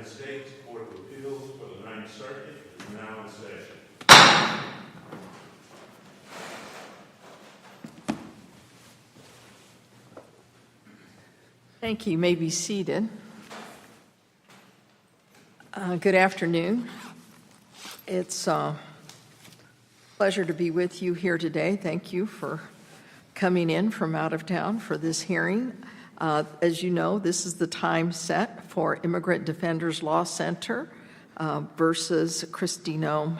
States Court of Appeals for the Ninth Circuit is now in session. Thank you. You may be seated. Good afternoon. It's a pleasure to be with you here today. Thank you for coming in from out of town for this hearing. As you know, this is the time set for Immigrant Defenders Law Center versus Christino.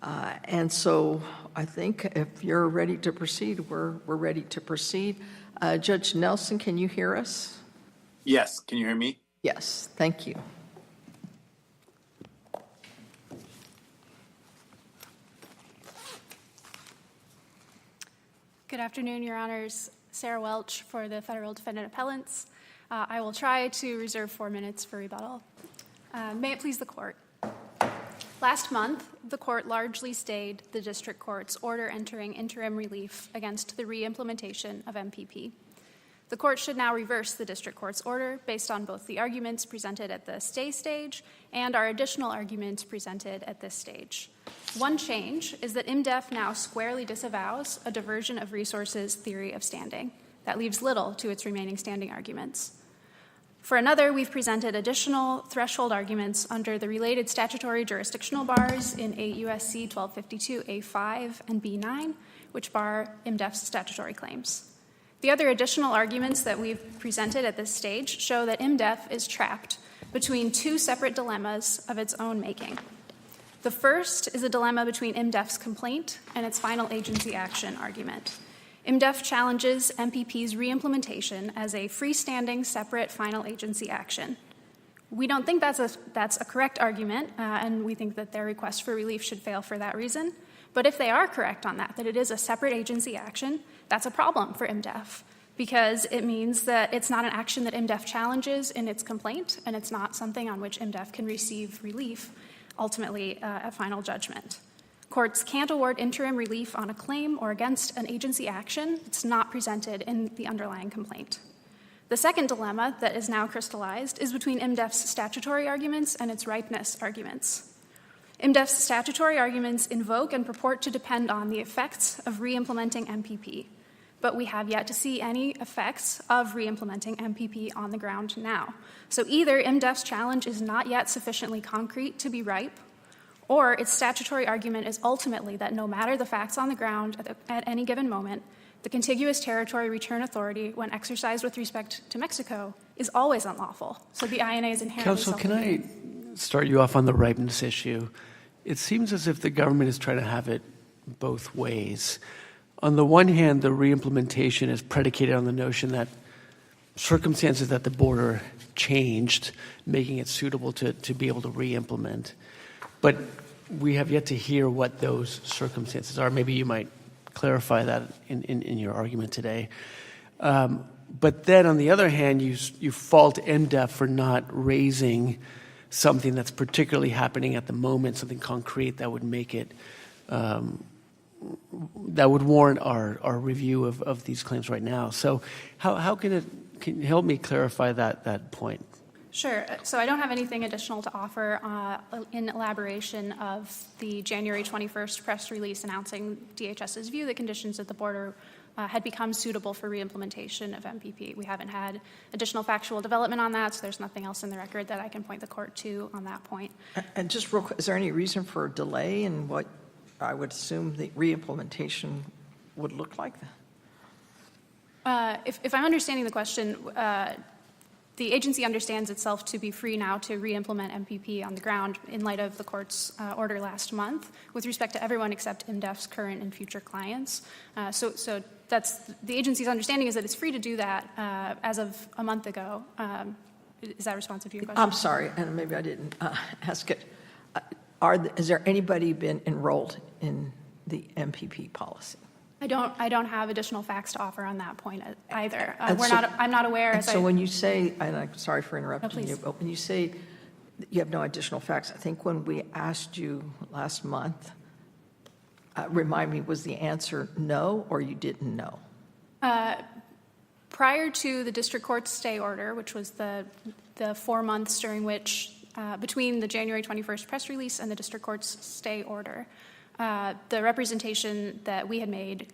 And so I think if you're ready to proceed, we're ready to proceed. Judge Nelson, can you hear us? Yes. Can you hear me? Yes. Thank you. Good afternoon, Your Honors. Sarah Welch for the Federal Defendant Appellants. I will try to reserve 4 minutes for rebuttal. May it please the Court. Last month, the Court largely stayed the District Court's order entering interim relief against the reimplementation of MPP. The Court should now reverse the District Court's order based on both the arguments presented at the stay stage and our additional arguments presented at this stage. One change is that IMDEF now squarely disavows a diversion of resources theory of standing. That leaves little to its remaining standing arguments. For another, we've presented additional threshold arguments under the related statutory jurisdictional bars in 8 U.S.C. 1252 A5 and B9, which bar IMDEF's statutory claims. The other additional arguments that we've presented at this stage show that IMDEF is trapped between two separate dilemmas of its own making. The first is a dilemma between IMDEF's complaint and its final agency action argument. IMDEF challenges MPP's reimplementation as a freestanding, separate final agency action. We don't think that's a correct argument, and we think that their request for relief should fail for that reason. But if they are correct on that it is a separate agency action, that's a problem for IMDEF because it means that it's not an action that IMDEF challenges in its complaint, and it's not something on which IMDEF can receive relief, ultimately at final judgment. Courts can't award interim relief on a claim or against an agency action that's not presented in the underlying complaint. The second dilemma that is now crystallized is between IMDEF's statutory arguments and its ripeness arguments. IMDEF's statutory arguments invoke and purport to depend on the effects of reimplementing MPP, but we have yet to see any effects of reimplementing MPP on the ground now. So either IMDEF's challenge is not yet sufficiently concrete to be ripe, or its statutory argument is ultimately that no matter the facts on the ground at any given moment, the contiguous territory return authority, when exercised with respect to Mexico, is always unlawful. So the INA is inherently Counsel, can I start you off on the ripeness issue? It seems as if the government is trying to have it both ways. On the one hand, the reimplementation is predicated on the notion that circumstances at the border changed, making it suitable to be able to reimplement. But we have yet to hear what those circumstances are. Maybe you might clarify that in your argument today. But then on the other hand, you fault MDEF for not raising something that's particularly happening at the moment, something concrete that would make it, that would warrant our review of these claims right now. So how can you help me clarify that point? Sure. So I don't have anything additional to offer in elaboration of the January 21st press release announcing DHS's view that conditions at the border had become suitable for reimplementation of MPP. We haven't had additional factual development on that, so there's nothing else in the record that I can point the court to on that point. And just real quick, is there any reason for a delay in what I would assume the reimplementation would look like? If I'm understanding the question, the agency understands itself to be free now to re-implement MPP on the ground in light of the court's order last month with respect to everyone except IMDEF's current and future clients. So that's the agency's understanding is that it's free to do that as of a month ago. Is that responsive to your question? I'm sorry, and maybe I didn't ask it. Has there anybody been enrolled in the MPP policy? I don't have additional facts to offer on that point either. I'm not aware. So when you say, and I'm sorry for interrupting you, but when you say you have no additional facts, I think when we asked you last month, remind me, was the answer no or you didn't know? Prior to the district court's stay order, which was the 4 months during which between the January 21st press release and the district court's stay order. The representation that we had made,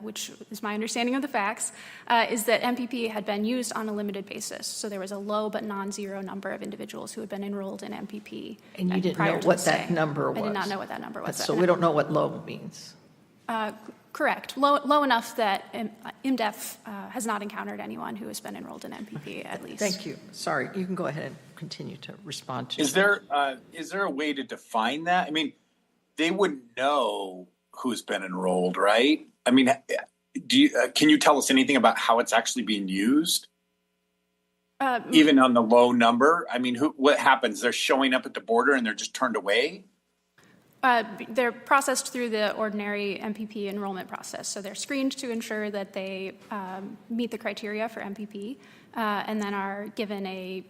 which is my understanding of the facts, is that MPP had been used on a limited basis. So there was a low but non-zero number of individuals who had been enrolled in MPP. And you didn't know what that number was? I did not know what that number was. So we don't know what low means? Correct. Low enough that IMDEF has not encountered anyone who has been enrolled in MPP, at least. Thank you. Sorry, you can go ahead and continue to respond to Is there a way to define that? I mean, they wouldn't know who's been enrolled, right? I mean, can you tell us anything about how it's actually being used? Even on the low number? I mean, what happens? They're showing up at the border and they're just turned away? They're processed through the ordinary MPP enrollment process. So they're screened to ensure that they meet the criteria for MPP, and then are given a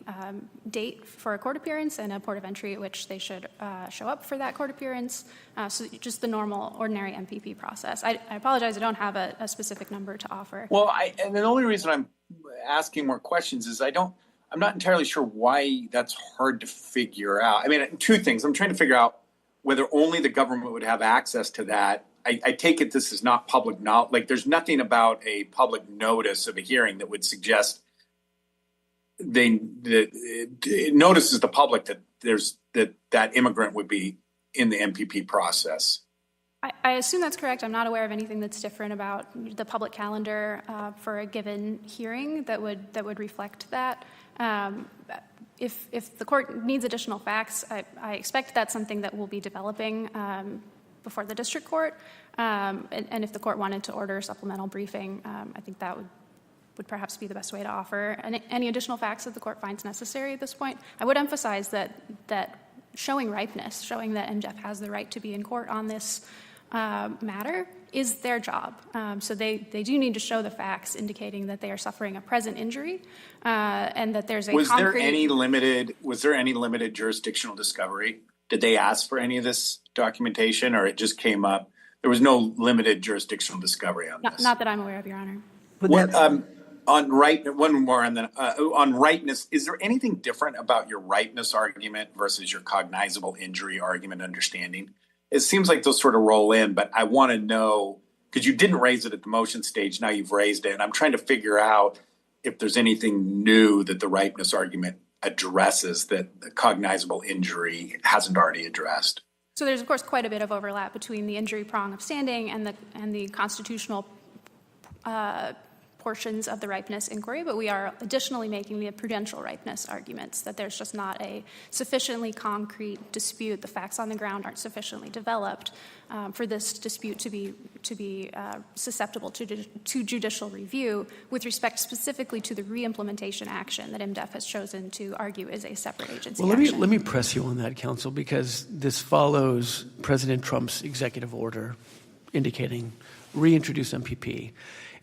date for a court appearance and a port of entry at which they should show up for that court appearance. So just the normal, ordinary MPP process. I apologize, I don't have a specific number to offer. Well, and the only reason I'm asking more questions is I'm not entirely sure why that's hard to figure out. I mean, two things. I'm trying to figure out whether only the government would have access to that. I take it this is not public knowledge. Like, there's nothing about a public notice of a hearing that would suggest it notices the public that that immigrant would be in the MPP process. I assume that's correct. I'm not aware of anything that's different about the public calendar for a given hearing that would reflect that. If the court needs additional facts, I expect that's something that we'll be developing before the district court. And if the court wanted to order a supplemental briefing, I think that would perhaps be the best way to offer any additional facts that the court finds necessary at this point. I would emphasize that showing ripeness, showing that MJEF has the right to be in court on this matter is their job. So they do need to show the facts indicating that they are suffering a present injury and that there's a Was concrete... Was there any limited jurisdictional discovery? Did they ask for any of this documentation, or it just came up? There was no limited jurisdictional discovery on this. Not that I'm aware of, Your Honor. On ripeness, is there anything different about your ripeness argument versus your cognizable injury argument understanding? It seems like those sort of roll in, but I want to know, because you didn't raise it at the motion stage, now you've raised it, and I'm trying to figure out if there's anything new that the ripeness argument addresses that the cognizable injury hasn't already addressed. So there's, of course, quite a bit of overlap between the injury prong of standing and the constitutional portions of the ripeness inquiry, but we are additionally making the prudential ripeness arguments that there's just not a sufficiently concrete dispute. The facts on the ground aren't sufficiently developed for this dispute to be susceptible to judicial review with respect specifically to the reimplementation action that MDEF has chosen to argue is a separate agency action. Let me press you on that, counsel, because this follows President Trump's executive order indicating reintroduce MPP.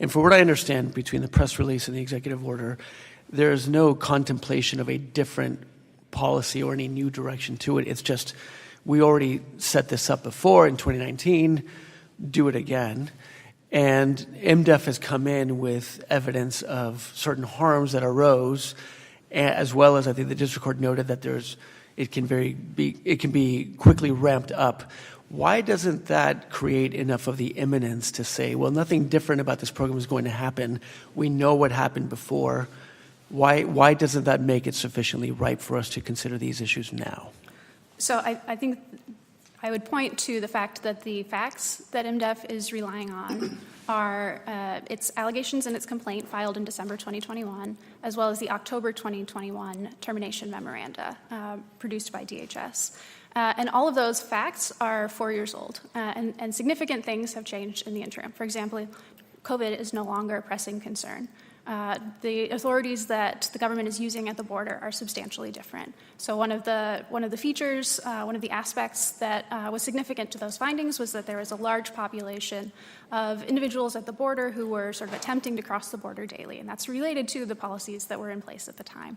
And for what I understand, between the press release and the executive order, there is no contemplation of a different policy or any new direction to it. It's just, we already set this up before in 2019, do it again. And MDEF has come in with evidence of certain harms that arose, as well as I think the district court noted that it can be quickly ramped up. Why doesn't that create enough of the imminence to say, well, nothing different about this program is going to happen. We know what happened before. Why doesn't that make it sufficiently ripe for us to consider these issues now? So I think I would point to the fact that the facts that MDEF is relying on are its allegations in its complaint filed in December 2021, as well as the October 2021 termination memoranda produced by DHS. And all of those facts are 4 years old, and significant things have changed in the interim. For example, COVID is no longer a pressing concern. The authorities that the government is using at the border are substantially different. So one of the features, one of the aspects that was significant to those findings was that there was a large population of individuals at the border who were sort of attempting to cross the border daily, and that's related to the policies that were in place at the time.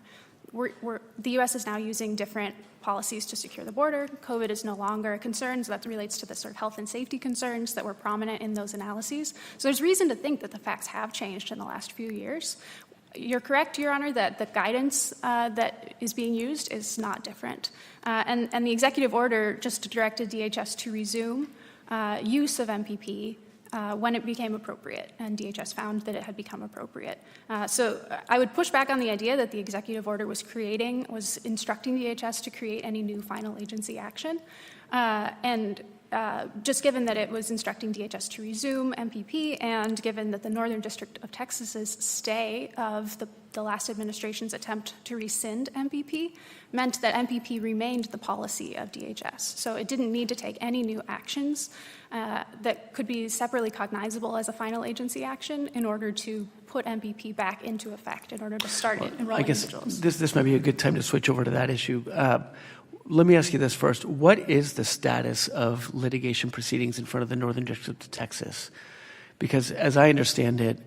The U.S. is now using different policies to secure the border. COVID is no longer a concern, so that relates to the sort of health and safety concerns that were prominent in those analyses. So there's reason to think that the facts have changed in the last few years. You're correct, Your Honor, that the guidance that is being used is not different. And the executive order just directed DHS to resume use of MPP when it became appropriate, and DHS found that it had become appropriate. So I would push back on the idea that the executive order was instructing DHS to create any new final agency action. Just given that it was instructing DHS to resume MPP, and given that the Northern District of Texas's stay of the last administration's attempt to rescind MPP meant that MPP remained the policy of DHS. So it didn't need to take any new actions that could be separately cognizable as a final agency action in order to put MPP back into effect, in order to start enrolling individuals. This might be a good time to switch over to that issue. Let me ask you this first. What is the status of litigation proceedings in front of the Northern District of Texas? Because as I understand it,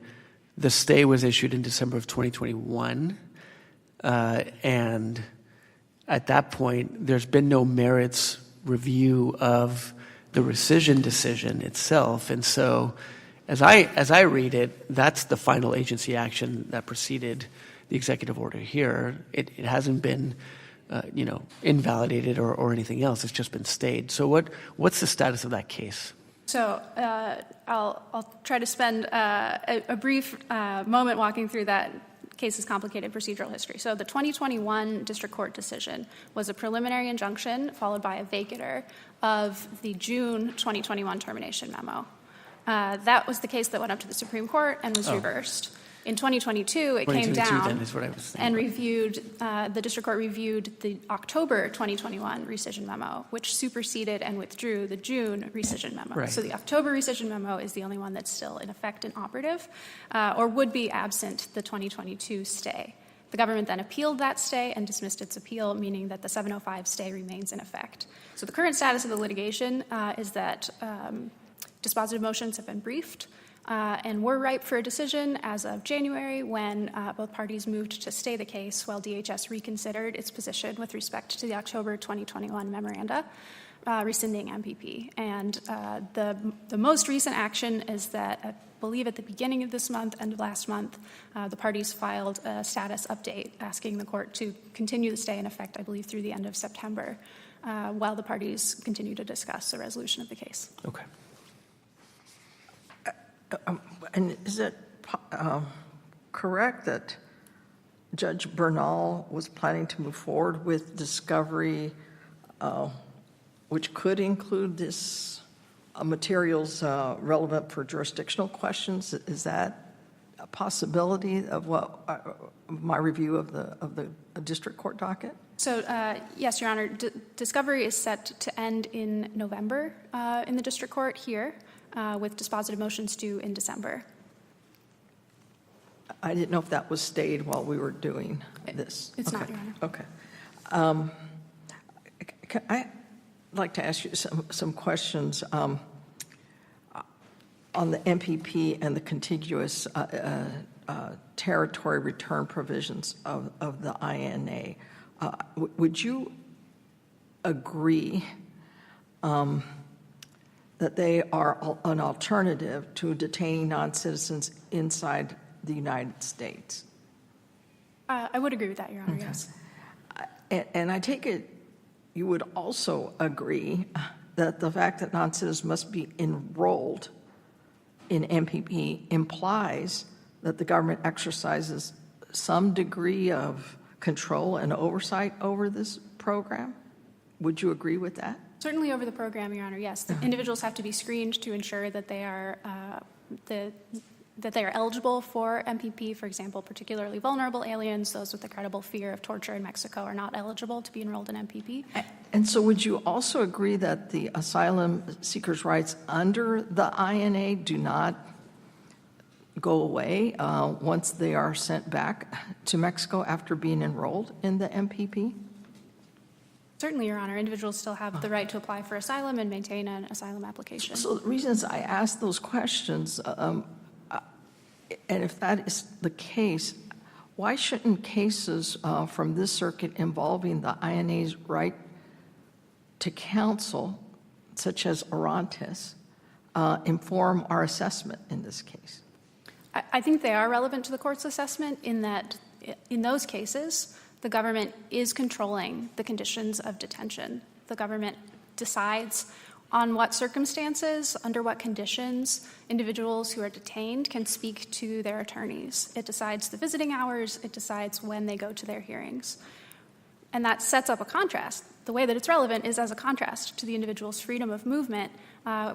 the stay was issued in December of 2021, and at that point, there's been no merits review of the rescission decision itself. And so as I read it, that's the final agency action that preceded the executive order here. It hasn't been invalidated or anything else. It's just been stayed. So what's the status of that case? So I'll try to spend a brief moment walking through that case's complicated procedural history. So the 2021 district court decision was a preliminary injunction followed by a vacatur of the June 2021 termination memo. That was the case that went up to the Supreme Court and was reversed. In 2022, it came down and the district court reviewed the October 2021 rescission memo, which superseded and withdrew the June rescission memo. Right. So the October rescission memo is the only one that's still in effect and operative, or would be absent the 2022 stay. The government then appealed that stay and dismissed its appeal, meaning that the 705 stay remains in effect. So the current status of the litigation is that dispositive motions have been briefed, and were ripe for a decision as of January, when both parties moved to stay the case while DHS reconsidered its position with respect to the October 2021 memoranda rescinding MPP. And the most recent action is that, I believe at the beginning of this month, end of last month, the parties filed a status update asking the court to continue the stay in effect, I believe, through the end of September, while the parties continue to discuss a resolution of the case. Okay. And is it correct that Judge Bernal was planning to move forward with discovery, which could include this materials relevant for jurisdictional questions? Is that a possibility of my review of the district court docket? So, yes, Your Honor, discovery is set to end in November in the district court here, with dispositive motions due in December. I didn't know if that was stayed while we were doing this. It's not, Your Honor. Okay. I'd like to ask you some questions on the MPP and the contiguous territory return provisions of the INA. Would you agree that they are an alternative to detaining non-citizens inside the United States? I would agree with that, Your Honor, Okay. yes. And I take it you would also agree that the fact that non-citizens must be enrolled in MPP implies that the government exercises some degree of control and oversight over this program? Would you agree with that? Certainly over the program, Your Honor, yes. The individuals have to be screened to ensure that they are eligible for MPP. For example, particularly vulnerable aliens, those with a credible fear of torture in Mexico, are not eligible to be enrolled in MPP. And so would you also agree that the asylum seekers' rights under the INA do not go away once they are sent back to Mexico after being enrolled in the MPP? Certainly, Your Honor. Individuals still have the right to apply for asylum and maintain an asylum application. So the reasons I ask those questions, and if that is the case, why shouldn't cases from this circuit involving the INA's right to counsel, such as Orantes, inform our assessment in this case? I think they are relevant to the court's assessment in that in those cases, the government is controlling the conditions of detention. The government decides on what circumstances, under what conditions, individuals who are detained can speak to their attorneys. It decides the visiting hours, it decides when they go to their hearings. And that sets up a contrast. The way that it's relevant is as a contrast to the individual's freedom of movement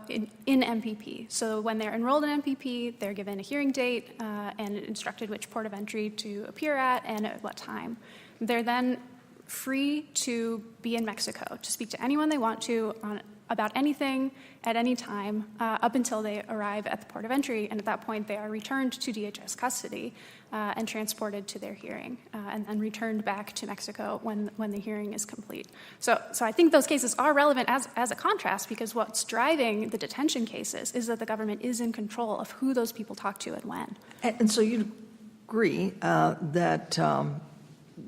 in MPP. So when they're enrolled in MPP, they're given a hearing date and instructed which port of entry to appear at and at what time. They're then free to be in Mexico, to speak to anyone they want to about anything at any time up until they arrive at the port of entry. And at that point, they are returned to DHS custody and transported to their hearing and then returned back to Mexico when the hearing is complete. So I think those cases are relevant as a contrast, because what's driving the detention cases is that the government is in control of who those people talk to and when. And so you agree that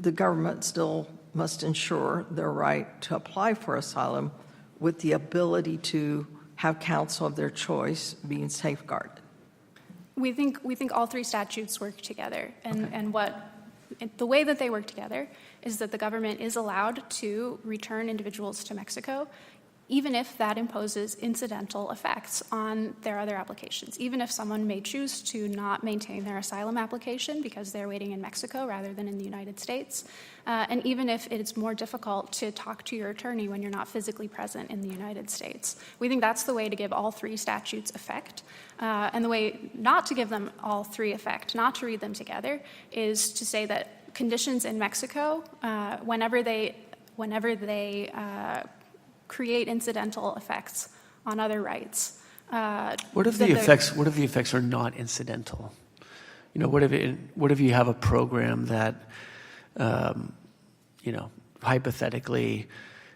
the government still must ensure their right to apply for asylum with the ability to have counsel of their choice being safeguarded? We think all three statutes work together, and the way that they work together is that the government is allowed to return individuals to Mexico, even if that imposes incidental effects on their other applications, even if someone may choose to not maintain their asylum application because they're waiting in Mexico rather than in the United States, and even if it's more difficult to talk to your attorney when you're not physically present in the United States. We think that's the way to give all three statutes effect, and the way not to give them all three effect, not to read them together, is to say that conditions in Mexico, whenever they create incidental effects on other rights. What if the effects are not incidental? You know, what if you have a program that, hypothetically,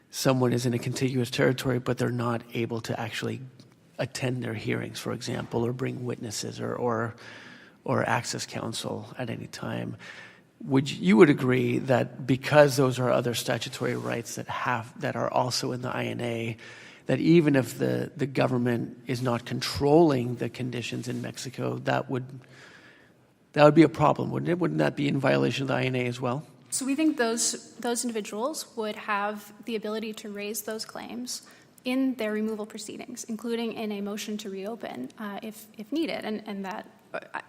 someone is in a contiguous territory, but they're not able to actually attend their hearings, for example, or bring witnesses or access counsel at any time? You would agree that because those are other statutory rights that are also in the INA, that even if the government is not controlling the conditions in Mexico, that would be a problem, wouldn't it? Wouldn't that be in violation of the INA as well? So we think those individuals would have the ability to raise those claims in their removal proceedings, including in a motion to reopen if needed, and that.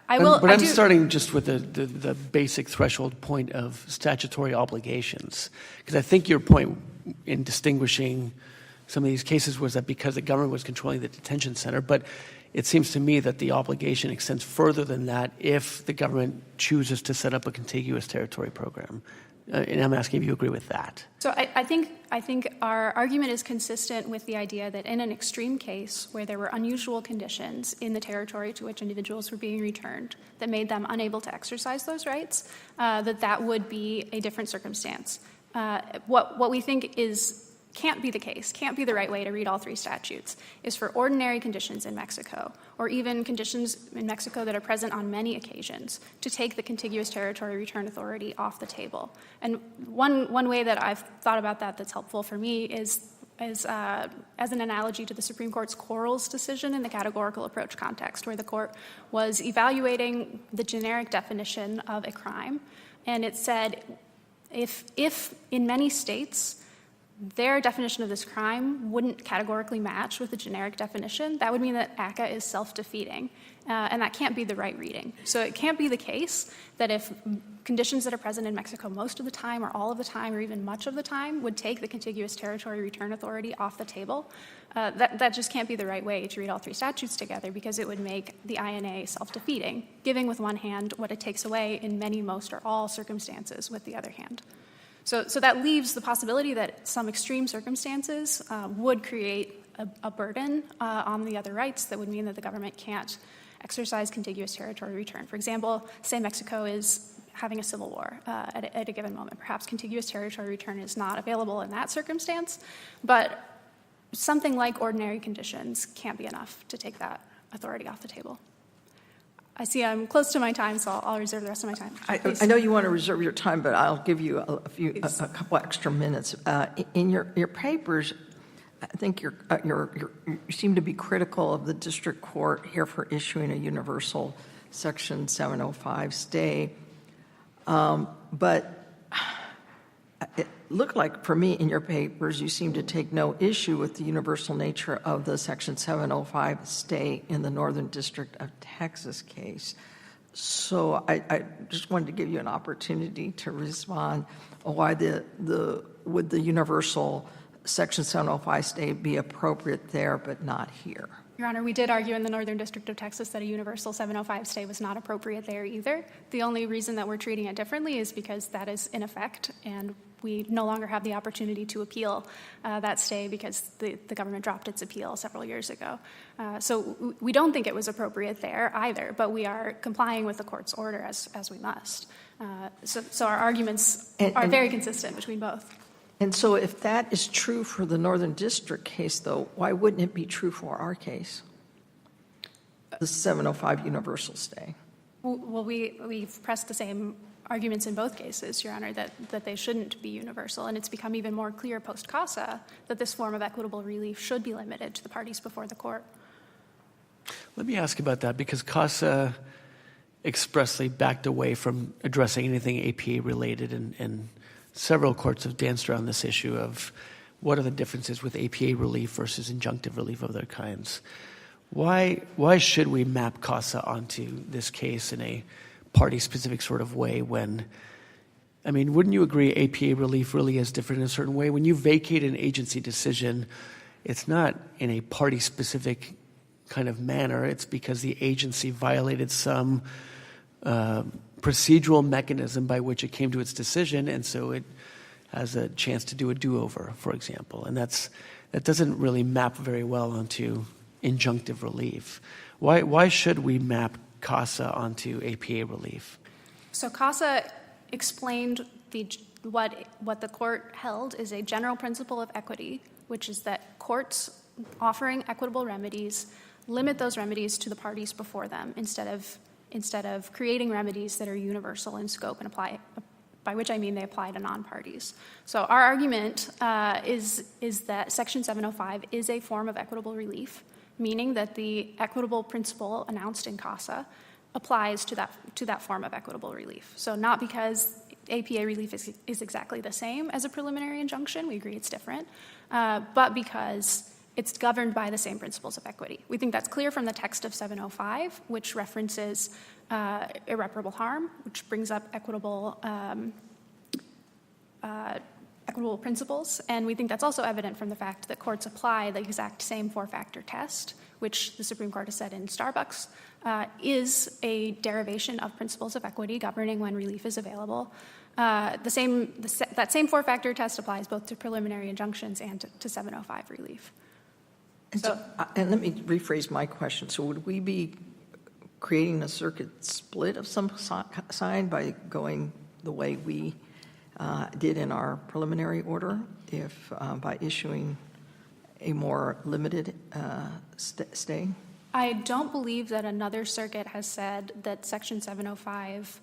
I'm starting just with the basic threshold point of statutory obligations, because I think your point in distinguishing some of these cases was that because the government was controlling the detention center, but it seems to me that the obligation extends further than that if the government chooses to set up a contiguous territory program. And I'm asking if you agree with that. So I think our argument is consistent with the idea that in an extreme case where there were unusual conditions in the territory to which individuals were being returned that made them unable to exercise those rights, that would be a different circumstance. What we think can't be the case, can't be the right way to read all three statutes, is for ordinary conditions in Mexico, or even conditions in Mexico that are present on many occasions, to take the contiguous territory return authority off the table. And one way that I've thought about that's helpful for me is as an analogy to the Supreme Court's Quarles decision in the categorical approach context, where the court was evaluating the generic definition of a crime, and it said if in many states their definition of this crime wouldn't categorically match with the generic definition, that would mean that ACCA is self-defeating, and that can't be the right reading. So it can't be the case that if conditions that are present in Mexico most of the time or all of the time or even much of the time would take the contiguous territory return authority off the table, that just can't be the right way to read all three statutes together, because it would make the INA self-defeating, giving with one hand what it takes away in many, most, or all circumstances with the other hand. So that leaves the possibility that some extreme circumstances would create a burden on the other rights that would mean that the government can't exercise contiguous territory return. For example, say Mexico is having a civil war at a given moment. Perhaps contiguous territory return is not available in that circumstance, but something like ordinary conditions can't be enough to take that authority off the table. I see I'm close to my time, so I'll reserve the rest of my time. I know you want to reserve your time, but I'll give you a couple extra minutes. In your papers, I think you seem to be critical of the district court here for issuing a universal Section 705 stay. But it looked like, for me, in your papers, you seem to take no issue with the universal nature of the Section 705 stay in the Northern District of Texas case. So I just wanted to give you an opportunity to respond. Why would the universal Section 705 stay be appropriate there but not here? Your Honor, we did argue in the Northern District of Texas that a universal 705 stay was not appropriate there either. The only reason that we're treating it differently is because that is in effect, and we no longer have the opportunity to appeal that stay because the government dropped its appeal several years ago. So we don't think it was appropriate there either, but we are complying with the court's order as we must. So our arguments are very consistent between both. And so if that is true for the Northern District case, though, why wouldn't it be true for our case, the 705 universal stay? Well, we've pressed the same arguments in both cases, Your Honor, that they shouldn't be universal, and it's become even more clear post-CASA that this form of equitable relief should be limited to the parties before the court. Let me ask about that, because CASA expressly backed away from addressing anything APA-related, and several courts have danced around this issue of what are the differences with APA relief versus injunctive relief of other kinds. Why should we map CASA onto this case in a party-specific sort of way when, I mean, wouldn't you agree APA relief really is different in a certain way? When you vacate an agency decision, it's not in a party-specific kind of manner. It's because the agency violated some procedural mechanism by which it came to its decision, and so it has a chance to do a do-over, for example. And that doesn't really map very well onto injunctive relief. Why should we map CASA onto APA relief? So CASA explained what the court held is a general principle of equity, which is that courts offering equitable remedies limit those remedies to the parties before them instead of creating remedies that are universal in scope and apply, by which I mean they apply to non-parties. So our argument is that Section 705 is a form of equitable relief, meaning that the equitable principle announced in CASA applies to that form of equitable relief. So not because APA relief is exactly the same as a preliminary injunction, we agree it's different, but because it's governed by the same principles of equity. We think that's clear from the text of 705, which references irreparable harm, which brings up equitable principles, and we think that's also evident from the fact that courts apply the exact same four-factor test, which the Supreme Court has said in Starbucks is a derivation of principles of equity governing when relief is available. That same four-factor test applies both to preliminary injunctions and to 705 relief. And let me rephrase my question. So would we be creating a circuit split of some kind by going the way we did in our preliminary order, if by issuing a more limited stay? I don't believe that another circuit has said that Section 705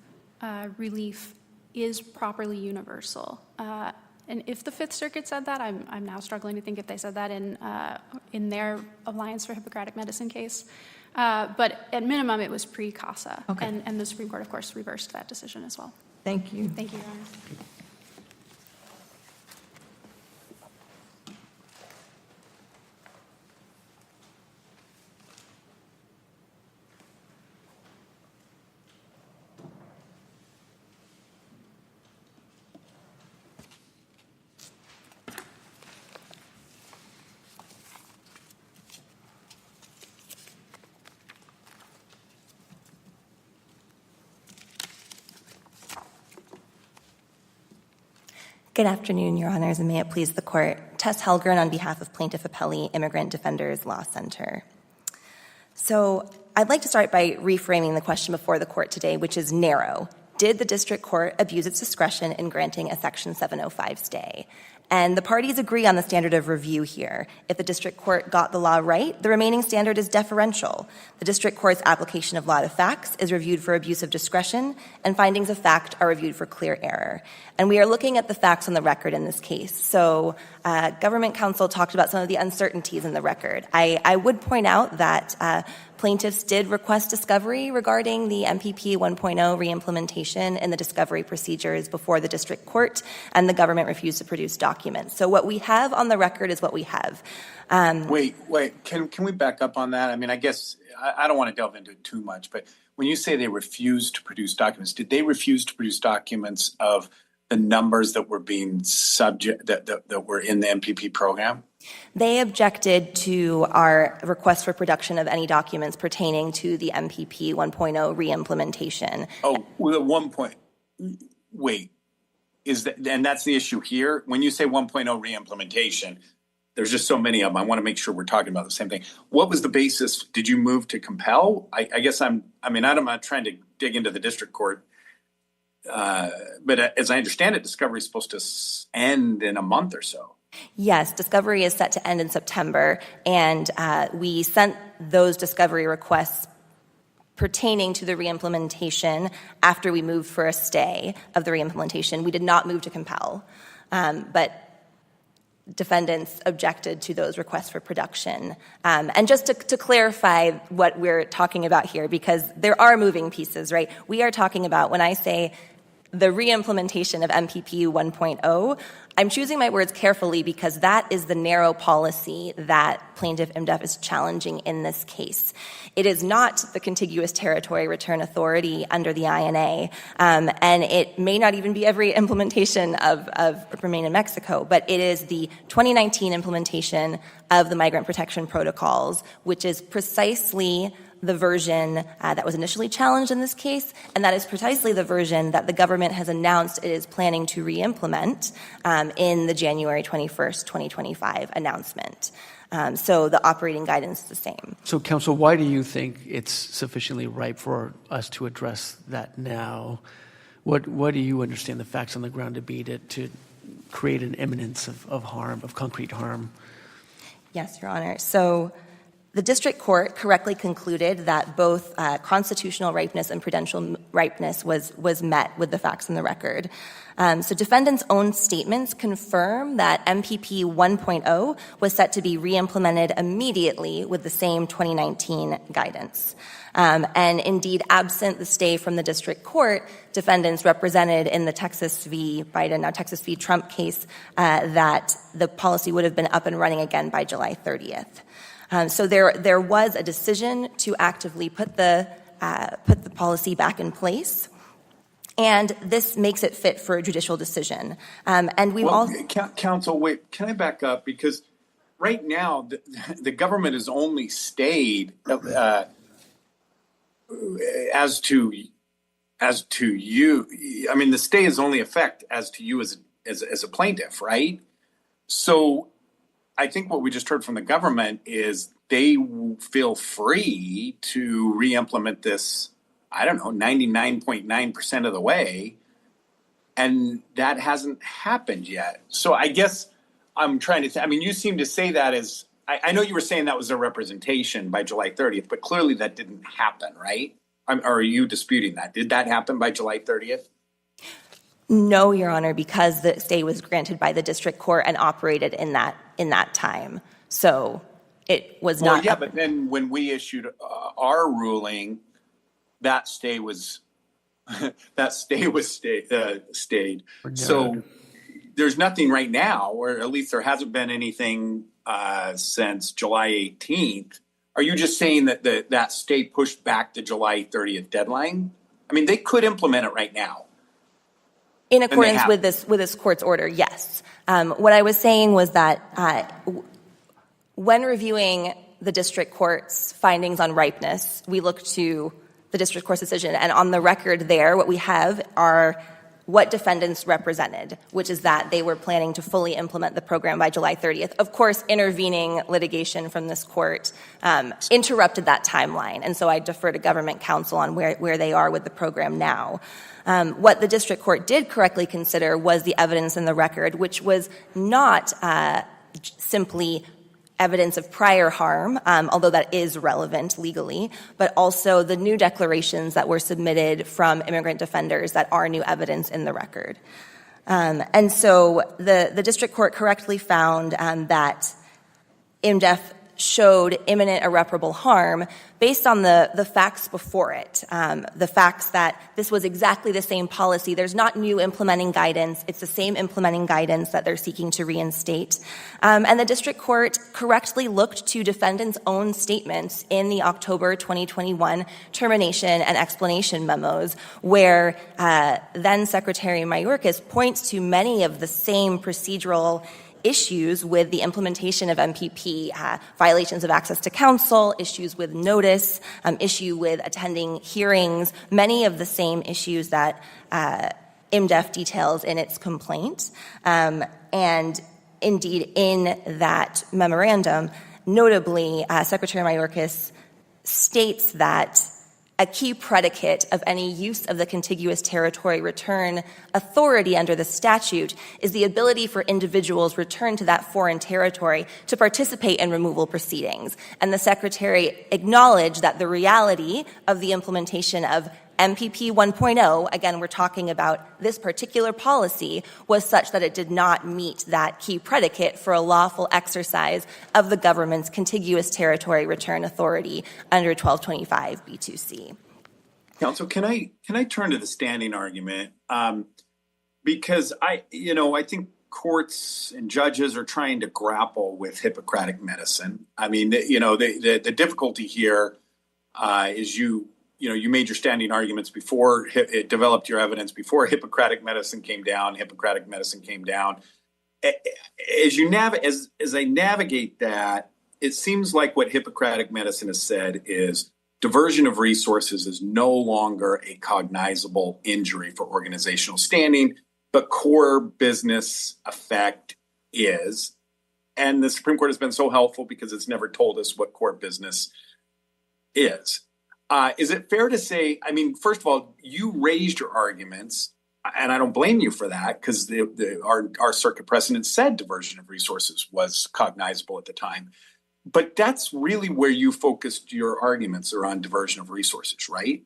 relief is properly universal. And if the Fifth Circuit said that, I'm now struggling to think if they said that in their Alliance for Hippocratic Medicine case. But at minimum, it was pre-CASA. Okay. And the Supreme Court, of course, reversed that decision as well. Thank you. Thank you, Your Honor. Good afternoon, Your Honors, and may it please the Court. Tess Helgren on behalf of Plaintiff Appellee Immigrant Defenders Law Center. So I'd like to start by reframing the question before the Court today, which is narrow. Did the District Court abuse its discretion in granting a Section 705 stay? And the parties agree on the standard of review here. If the District Court got the law right, the remaining standard is deferential. The District Court's application of law to facts is reviewed for abuse of discretion, and findings of fact are reviewed for clear error. And we are looking at the facts on the record in this case. So government counsel talked about some of the uncertainties in the record. I would point out that Plaintiffs did request discovery regarding the MPP 1.0 reimplementation in the discovery procedures before the district court, and the government refused to produce documents. So what we have on the record is what we have. Wait, can we back up on that? I mean, I guess I don't want to delve into it too much, but when you say they refused to produce documents, did they refuse to produce documents of the numbers that were being that were in the MPP program? They objected to our request for production of any documents pertaining to the MPP 1.0 reimplementation. Oh, well, at one point, wait, and that's the issue here? When you say 1.0 reimplementation, there's just so many of them. I want to make sure we're talking about the same thing. What was the basis? Did you move to compel? I guess I'm not trying to dig into the district court. But as I understand it, discovery is supposed to end in a month or so. Yes, discovery is set to end in September, and we sent those discovery requests pertaining to the reimplementation after we moved for a stay of the reimplementation. We did not move to compel, but defendants objected to those requests for production. And just to clarify what we're talking about here, because there are moving pieces, right? We are talking about, when I say the reimplementation of MPP 1.0, I'm choosing my words carefully because that is the narrow policy that Plaintiff IMDEF is challenging in this case. It is not the contiguous territory return authority under the INA, and it may not even be every implementation of Remain in Mexico, but it is the 2019 implementation of the migrant protection protocols, which is precisely the version that was initially challenged in this case, and that is precisely the version that the government has announced it is planning to re-implement in the January 21st, 2025 announcement. So the operating guidance is the same. So, counsel, why do you think it's sufficiently ripe for us to address that now? What do you understand the facts on the ground to be to create an imminence of harm, of concrete harm? Yes, Your Honor. So the district court correctly concluded that both constitutional ripeness and prudential ripeness was met with the facts in the record. So defendants' own statements confirm that MPP 1.0 was set to be re-implemented immediately with the same 2019 guidance. And indeed, absent the stay from the district court, defendants represented in the Texas v. Biden, now Texas v. Trump case, that the policy would have been up and running again by July 30th. So there was a decision to actively put the policy back in place, and this makes it fit for a judicial decision. And we all counsel, wait, can I back up? Because right now the government has only stayed as to you. I mean, the stay is only effect as to you as a plaintiff, right? So I think what we just heard from the government is they feel free to re-implement this, 99.9% of the way, and that hasn't happened yet. So I guess I'm trying to you seem to say that as, I know you were saying that was a representation by July 30th, but clearly that didn't happen, right? Or are you disputing that? Did that happen by July 30th? No, Your Honor, because the stay was granted by the district court and operated in that time. So it was not. Well, yeah, but then when we issued our ruling, that stay was stayed. So there's nothing right now, or at least there hasn't been anything since July 18th. Are you just saying that that stay pushed back the July 30th deadline? I mean, they could implement it right now. In accordance with this court's order, yes. What I was saying was that when reviewing the district court's findings on ripeness, we look to the district court's decision. And on the record there, what we have are what defendants represented, which is that they were planning to fully implement the program by July 30th. Of course, intervening litigation from this court interrupted that timeline. And so I defer to government counsel on where they are with the program now. What the district court did correctly consider was the evidence in the record, which was not simply evidence of prior harm, although that is relevant legally, but also the new declarations that were submitted from immigrant defenders that are new evidence in the record. And so the district court correctly found that IMDEF showed imminent irreparable harm based on the facts before it, the facts that this was exactly the same policy. There's not new implementing guidance. It's the same implementing guidance that they're seeking to reinstate. And the district court correctly looked to defendants' own statements in the October 2021 termination and explanation memos, where then Secretary Mayorkas points to many of the same procedural issues with the implementation of MPP, violations of access to counsel, issues with notice, issue with attending hearings, many of the same issues that IMDEF details in its complaint. And indeed, in that memorandum, notably, Secretary Mayorkas states that a key predicate of any use of the contiguous territory return authority under the statute is the ability for individuals returned to that foreign territory to participate in removal proceedings. And the Secretary acknowledged that the reality of the implementation of MPP 1.0, again, we're talking about this particular policy, was such that it did not meet that key predicate for a lawful exercise of the government's contiguous territory return authority under 1225 B2C. Counsel, can I turn to the standing argument? Because I think courts and judges are trying to grapple with Hippocratic medicine. I mean, the difficulty here is you made your standing arguments before it developed your evidence, before Hippocratic medicine came down. Hippocratic medicine came down. As I navigate that, it seems like what Hippocratic medicine has said is diversion of resources is no longer a cognizable injury for organizational standing, but core business effect is. And the Supreme Court has been so helpful because it's never told us what core business is. Is it fair to say, I mean, first of all, you raised your arguments, and I don't blame you for that, because our circuit precedent said diversion of resources was cognizable at the time. But that's really where you focused your arguments, are on diversion of resources, right?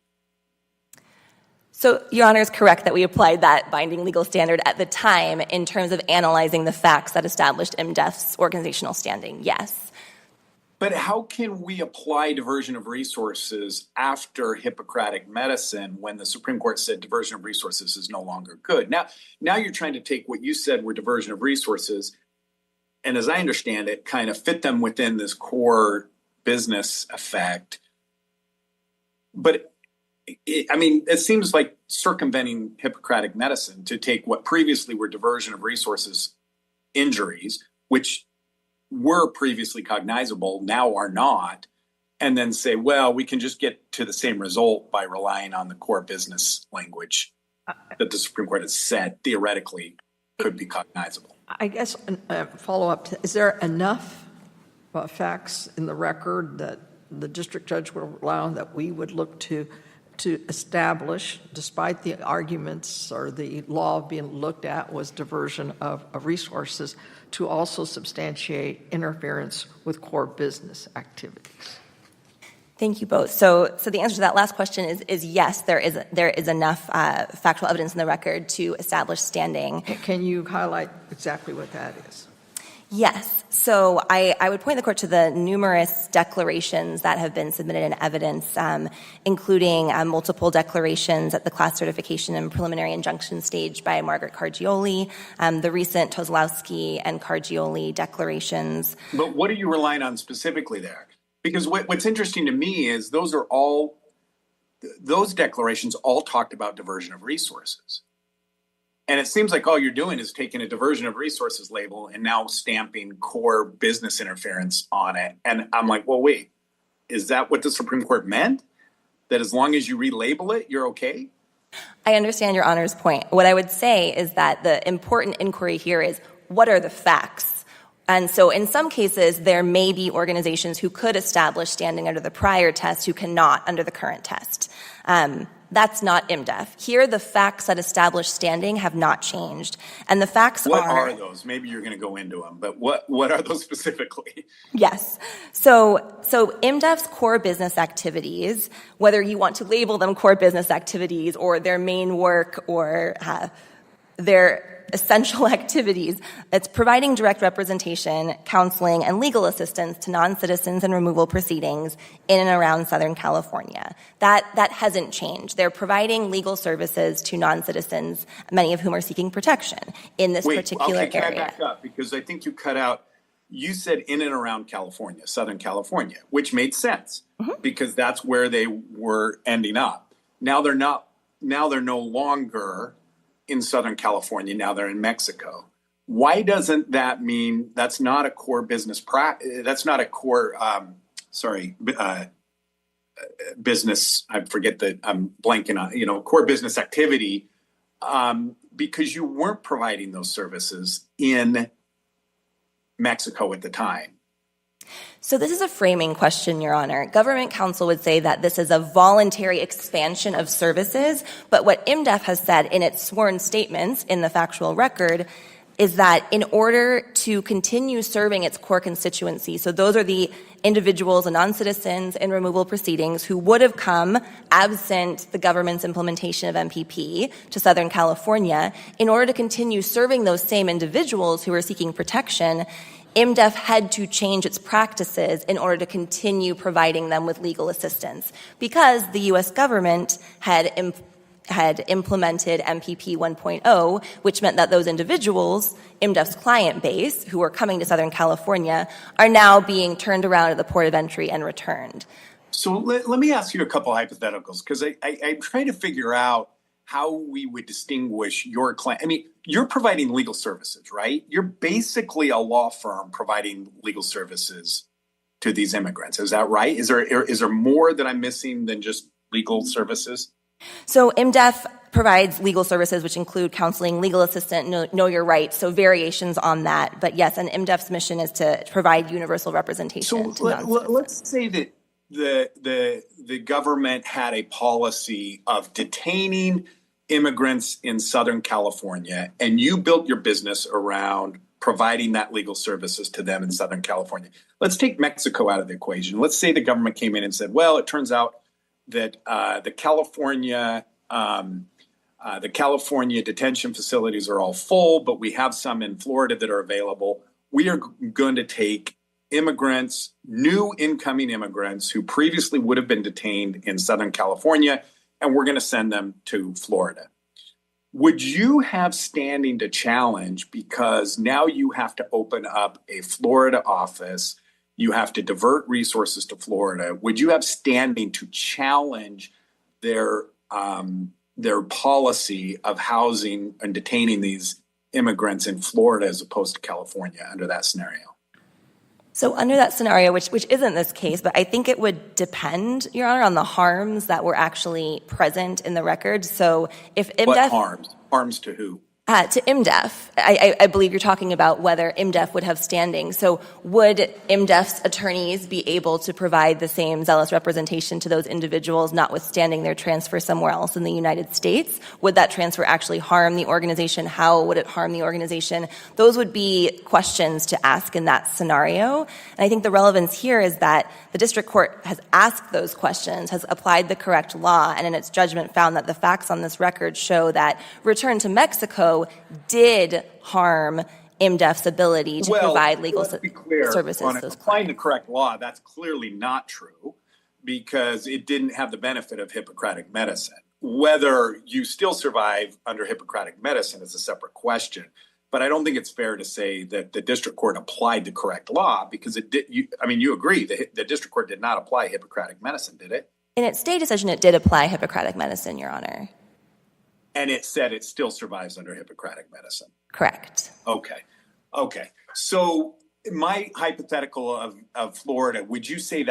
So Your Honor is correct that we applied that binding legal standard at the time in terms of analyzing the facts that established MDEF's organizational standing, yes. But how can we apply diversion of resources after Hippocratic medicine when the Supreme Court said diversion of resources is no longer good? Now you're trying to take what you said were diversion of resources, and as I understand it, kind of fit them within this core business effect. But it seems like circumventing Hippocratic medicine to take what previously were diversion of resources injuries, which were previously cognizable, now are not, and then say, well, we can just get to the same result by relying on the core business language that the Supreme Court has said theoretically could be cognizable. I guess a follow-up, is there enough facts in the record that the district judge would allow that we would look to establish, despite the arguments or the law being looked at was diversion of resources, to also substantiate interference with core business activities? Thank you both. So the answer to that last question is yes, there is enough factual evidence in the record to establish standing. Can you highlight exactly what that is? Yes. So I would point the court to the numerous declarations that have been submitted in evidence, including multiple declarations at the class certification and preliminary injunction stage by Margaret Cargioli, the recent Tozlowski and Cargioli declarations. But what are you relying on specifically there? Because what's interesting to me is those declarations all talked about diversion of resources. And it seems like all you're doing is taking a diversion of resources label and now stamping core business interference on it. And I'm like, well, wait, is that what the Supreme Court meant? That as long as you relabel it, you're okay? I understand Your Honor's point. What I would say is that the important inquiry here is, what are the facts? And so in some cases, there may be organizations who could establish standing under the prior test who cannot under the current test. That's not IMDEF. Here, the facts that establish standing have not changed. And the facts What are those? Maybe you're going to go into them, but what are those specifically? Yes. So IMDEF's core business activities, whether you want to label them core business activities or their main work or their their essential activities. It's providing direct representation, counseling, and legal assistance to non-citizens in removal proceedings in and around Southern California. That hasn't changed. They're providing legal services to non-citizens, many of whom are seeking protection in this particular area. Can I back up? Because I think you cut out, you said in and around California, Southern California, which made sense because that's where they were ending up. Now they're no longer in Southern California. Now they're in Mexico. Why doesn't that mean that's not a core business that's not a core, business, I forget that I'm blanking on, core business activity, because you weren't providing those services in Mexico at the time? So this is a framing question, Your Honor. Government counsel would say that this is a voluntary expansion of services, but what IMDEF has said in its sworn statements in the factual record is that in order to continue serving its core constituency, so those are the individuals and non-citizens in removal proceedings who would have come absent the government's implementation of MPP to Southern California, in order to continue serving those same individuals who are seeking protection, IMDEF had to change its practices in order to continue providing them with legal assistance because the U.S. government had implemented MPP 1.0, which meant that those individuals, IMDEF's client base, who are coming to Southern California, are now being turned around at the port of entry and returned. So let me ask you a couple hypotheticals, because I'm trying to figure out how we would distinguish your client. I mean, you're providing legal services, right? You're basically a law firm providing legal services to these immigrants. Is that right? Is there more that I'm missing than just legal services? So IMDEF provides legal services, which include counseling, legal assistance, know your rights, so variations on that. But yes, and IMDEF's mission is to provide universal representation. So let's say that the government had a policy of detaining immigrants in Southern California, and you built your business around providing that legal services to them in Southern California. Let's take Mexico out of the equation. Let's say the government came in and said, well, it turns out that the California detention facilities are all full, but we have some in Florida that are available. We are going to take immigrants, new incoming immigrants who previously would have been detained in Southern California, and we're going to send them to Florida. Would you have standing to challenge, because now you have to open up a Florida office, you have to divert resources to Florida? Would you have standing to challenge their policy of housing and detaining these immigrants in Florida as opposed to California under that scenario? So under that scenario, which isn't this case, but I think it would depend, Your Honor, on the harms that were actually present in the record. So if IMDEF— What harms? Harms to who? To IMDEF. I believe you're talking about whether IMDEF would have standing. So would IMDEF's attorneys be able to provide the same zealous representation to those individuals, notwithstanding their transfer somewhere else in the United States? Would that transfer actually harm the organization? How would it harm the organization? Those would be questions to ask in that scenario. And I think the relevance here is that the district court has asked those questions, has applied the correct law, and in its judgment found that the facts on this record show that return to Mexico did harm IMDEF's ability to provide legal services. On applying the correct law, that's clearly not true, because it didn't have the benefit of Hippocratic medicine. Whether you still survive under Hippocratic medicine is a separate question. But I don't think it's fair to say that the district court applied the correct law, because it did. You agree the district court did not apply Hippocratic medicine, did it? In its stay decision, it did apply Hippocratic medicine, Your Honor. And it said it still survives under Hippocratic medicine. Correct. Okay. So my hypothetical of Florida, would you say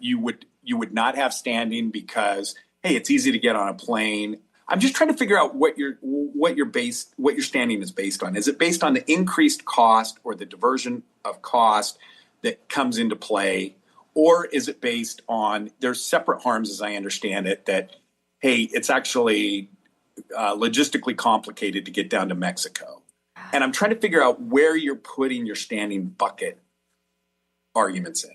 you would not have standing because, hey, it's easy to get on a plane? I'm just trying to figure out what your standing is based on. Is it based on the increased cost or the diversion of cost that comes into play, or is it based on there's separate harms, as I understand it, that, hey, it's actually logistically complicated to get down to Mexico? And I'm trying to figure out where you're putting your standing bucket arguments in.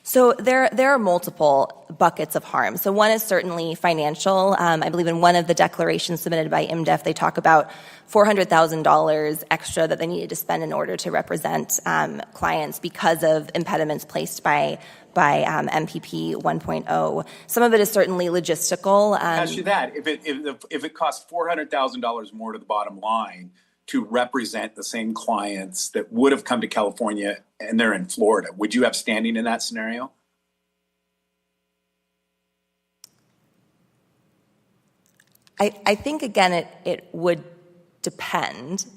So there are multiple buckets of harm. So one is certainly financial. I believe in one of the declarations submitted by IMDEF, they talk about $400,000 extra that they needed to spend in order to represent clients because of impediments placed by MPP 1.0. Some of it is certainly logistical. Ask you that. If it costs $400,000 more to the bottom line to represent the same clients that would have come to California and they're in Florida, would you have standing in that scenario? I think, again, it would depend.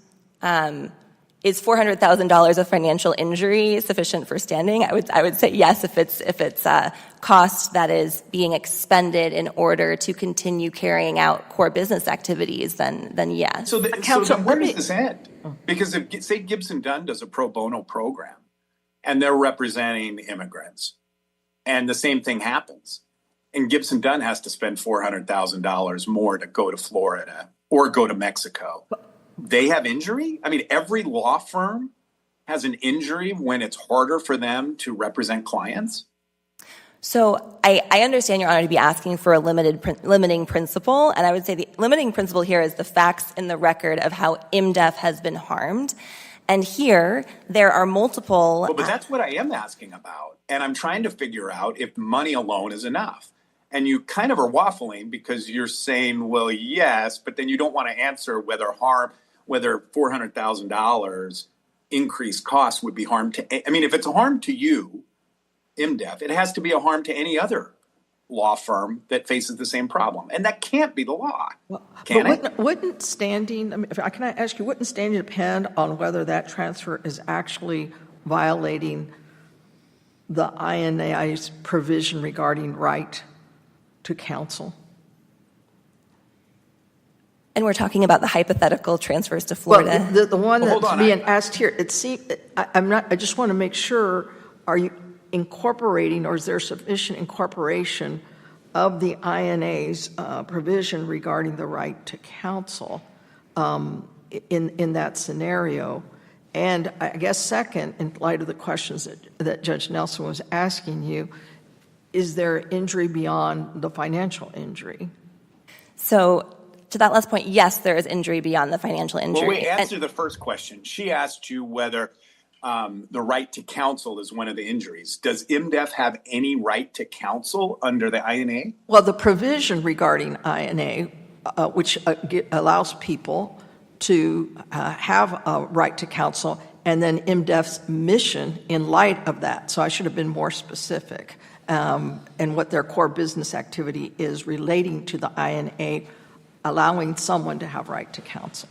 Is $400,000 of financial injury sufficient for standing? I would say yes if it's a cost that is being expended in order to continue carrying out core business activities. Then yes. So then where does this end? Because if, say, Gibson Dunn does a pro bono program and they're representing immigrants, and the same thing happens, and Gibson Dunn has to spend $400,000 more to go to Florida or go to Mexico. They have injury? I mean, every law firm has an injury when it's harder for them to represent clients? So I understand, Your Honor, to be asking for a limiting principle, and I would say the limiting principle here is the facts in the record of how IMDEF has been harmed. And here, there are multiple... Well, but that's what I am asking about, and I'm trying to figure out if money alone is enough. And you kind of are waffling because you're saying, well, yes, but then you don't want to answer whether $400,000 increased costs would be harm to... I mean, if it's a harm to you, IMDEF, it has to be a harm to any other law firm that faces the same problem. And that can't be the law, can it? Wouldn't standing, I mean, can I ask you, wouldn't standing depend on whether that transfer is actually violating the INA's provision regarding right to counsel? And we're talking about the hypothetical transfers to Florida. Well, the one that's being asked here, I just want to make sure, are you incorporating, or is there sufficient incorporation of the INA's provision regarding the right to counsel in that scenario? And I guess second, in light of the questions that Judge Nelson was asking you, is there injury beyond the financial injury? So to that last point, yes, there is injury beyond the financial injury. Well, wait, answer the first question. She asked you whether the right to counsel is one of the injuries. Does IMDEF have any right to counsel under the INA? Well, the provision regarding INA, which allows people to have a right to counsel, and then IMDEF's mission in light of that. So I should have been more specific. And what their core business activity is relating to the INA, allowing someone to have right to counsel.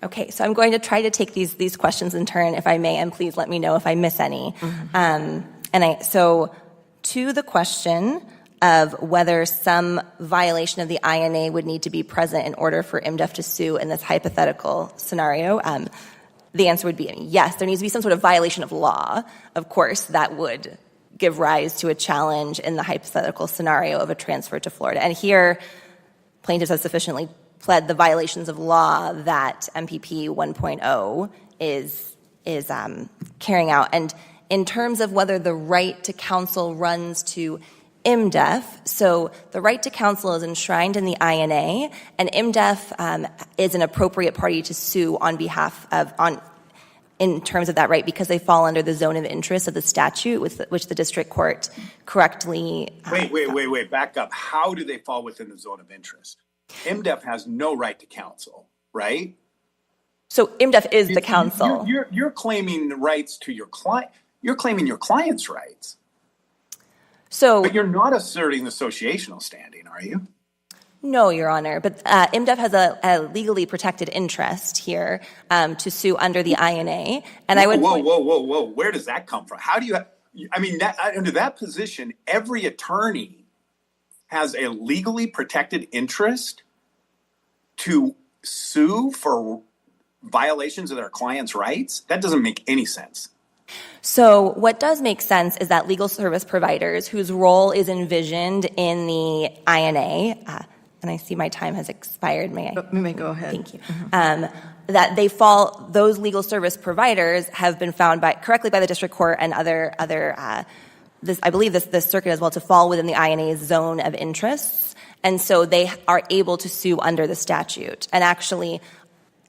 Okay, so I'm going to try to take these questions in turn, if I may, and please let me know if I miss any. Mm-hmm. So to the question of whether some violation of the INA would need to be present in order for IMDEF to sue in this hypothetical scenario, the answer would be yes, there needs to be some sort of violation of law, of course, that would give rise to a challenge in the hypothetical scenario of a transfer to Florida. And here, plaintiffs have sufficiently pled the violations of law that MPP 1.0 is carrying out. And in terms of whether the right to counsel runs to IMDEF, so the right to counsel is enshrined in the INA, and IMDEF is an appropriate party to sue on behalf of, in terms of that right, because they fall under the zone of interest of the statute, which the district court correctly... Wait, back up. How do they fall within the zone of interest? IMDEF has no right to counsel, right? So IMDEF is the counsel. You're claiming the rights to your client. You're claiming your client's rights. But you're not asserting the associational standing, are you? No, Your Honor, but IMDEF has a legally protected interest here to sue under the INA, and I would... Whoa! Where does that come from? How do you? Under that position, every attorney has a legally protected interest to sue for violations of their client's rights. That doesn't make any sense. So what does make sense is that legal service providers whose role is envisioned in the INA. And I see my time has expired. May I? You may go ahead. Thank you. Mm-hmm. Those legal service providers have been found correctly by the district court and other I believe this circuit as well, to fall within the INA's zone of interests. And so they are able to sue under the statute. And actually,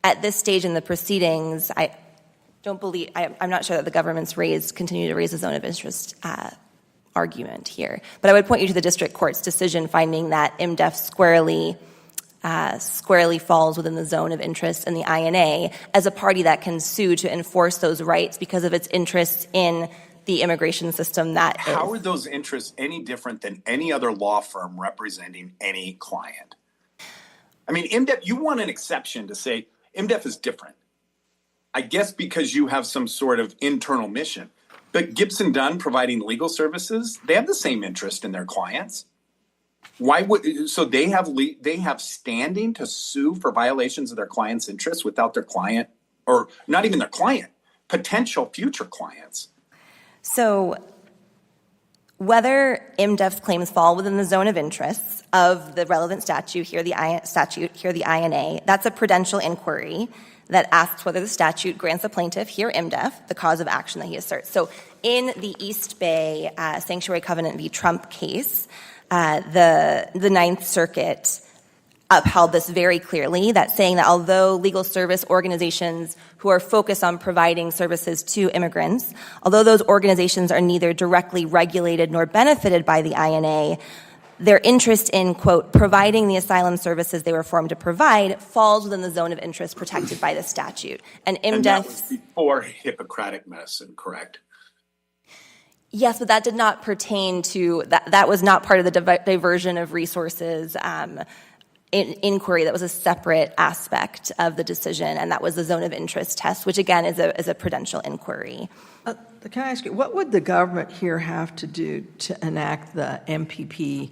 at this stage in the proceedings, I'm not sure that the government's continue to raise the zone of interest argument here. But I would point you to the district court's decision finding that IMDEF squarely falls within the zone of interest in the INA as a party that can sue to enforce those rights because of its interests in the immigration system How are those interests any different than any other law firm representing any client? I mean, IMDEF, you want an exception to say IMDEF is different. I guess because you have some sort of internal mission. But Gibson Dunn providing legal services, they have the same interest in their clients. So they have standing to sue for violations of their client's interests without their client, or not even their client, potential future clients. So whether IMDEF's claims fall within the zone of interests of the relevant statute, here the INA, that's a prudential inquiry that asks whether the statute grants the plaintiff, here IMDEF, the cause of action that he asserts. So in the East Bay Sanctuary Covenant v. Trump case, the Ninth Circuit upheld this very clearly, that saying that although legal service organizations who are focused on providing services to immigrants, although those organizations are neither directly regulated nor benefited by the INA, their interest in, quote, providing the asylum services they were formed to provide falls within the zone of interest protected by the statute. And IMDEF... And that was before Hippocratic medicine, correct? Yes, but that did not pertain to... That was not part of the diversion of resources inquiry. That was a separate aspect of the decision, and that was the zone of interest test, which, again, is a prudential inquiry. Can I ask you, what would the government here have to do to enact the MPP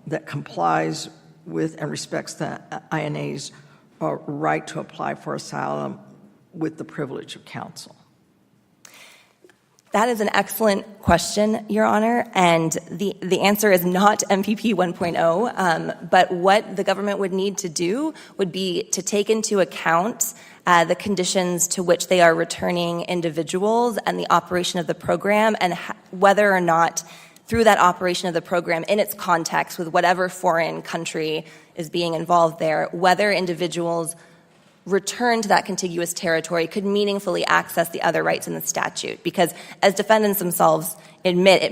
that complies with and respects the INA's right to apply for asylum with the privilege of counsel? That is an excellent question, Your Honor, and the answer is not MPP 1.0, but what the government would need to do would be to take into account the conditions to which they are returning individuals and the operation of the program, and whether or not through that operation of the program in its context with whatever foreign country is being involved there, whether individuals return to that contiguous territory could meaningfully access the other rights in the statute. Because as defendants themselves admit,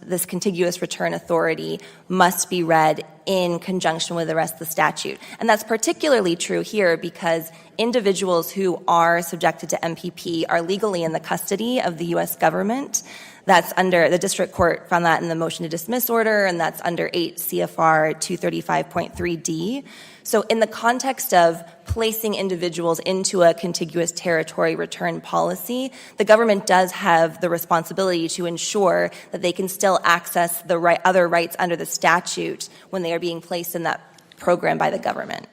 this contiguous return authority must be read in conjunction with the rest of the statute. And that's particularly true here because individuals who are subjected to MPP are legally in the custody of the U.S. government. That's under, the district court found that in the motion to dismiss order, and that's under 8 CFR 235.3D. So in the context of placing individuals into a contiguous territory return policy, the government does have the responsibility to ensure that they can still access the other rights under the statute when they are being placed in that program by the government.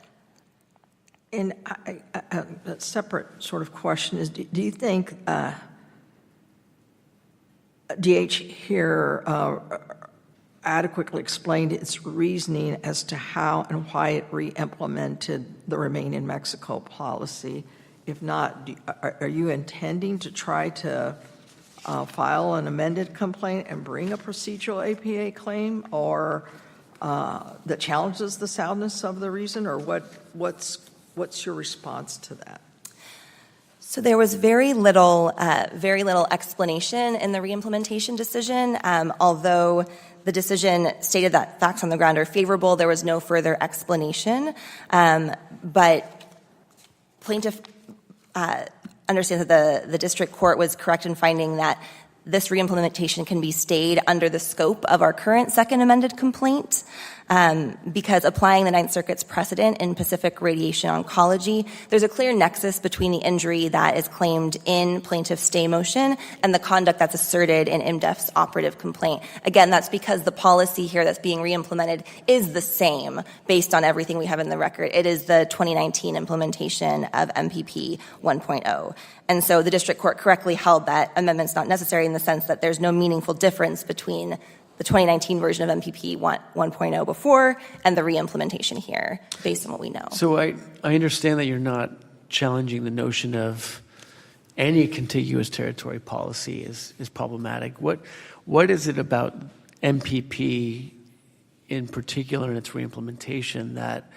And a separate sort of question is, do you think DH here adequately explained its reasoning as to how and why it re-implemented the Remain in Mexico policy? If not, are you intending to try to file an amended complaint and bring a procedural APA claim, or that challenges the soundness of the reason, or what's your response to that? So there was very little explanation in the re-implementation decision. Although the decision stated that facts on the ground are favorable, there was no further explanation. But plaintiff understands that the district court was correct in finding that this re-implementation can be stayed under the scope of our current second amended complaint, because applying the Ninth Circuit's precedent in Pacific Radiation Oncology, there's a clear nexus between the injury that is claimed in plaintiff's stay motion and the conduct that's asserted in IMDEF's operative complaint. Again, that's because the policy here that's being re-implemented is the same based on everything we have in the record. It is the 2019 implementation of MPP 1.0. And so the district court correctly held that amendment's not necessary in the sense that there's no meaningful difference between the 2019 version of MPP 1.0 before and the re-implementation here, based on what we know. So I understand that you're not challenging the notion of any contiguous territory policy is problematic. What is it about MPP in particular in its reimplementation that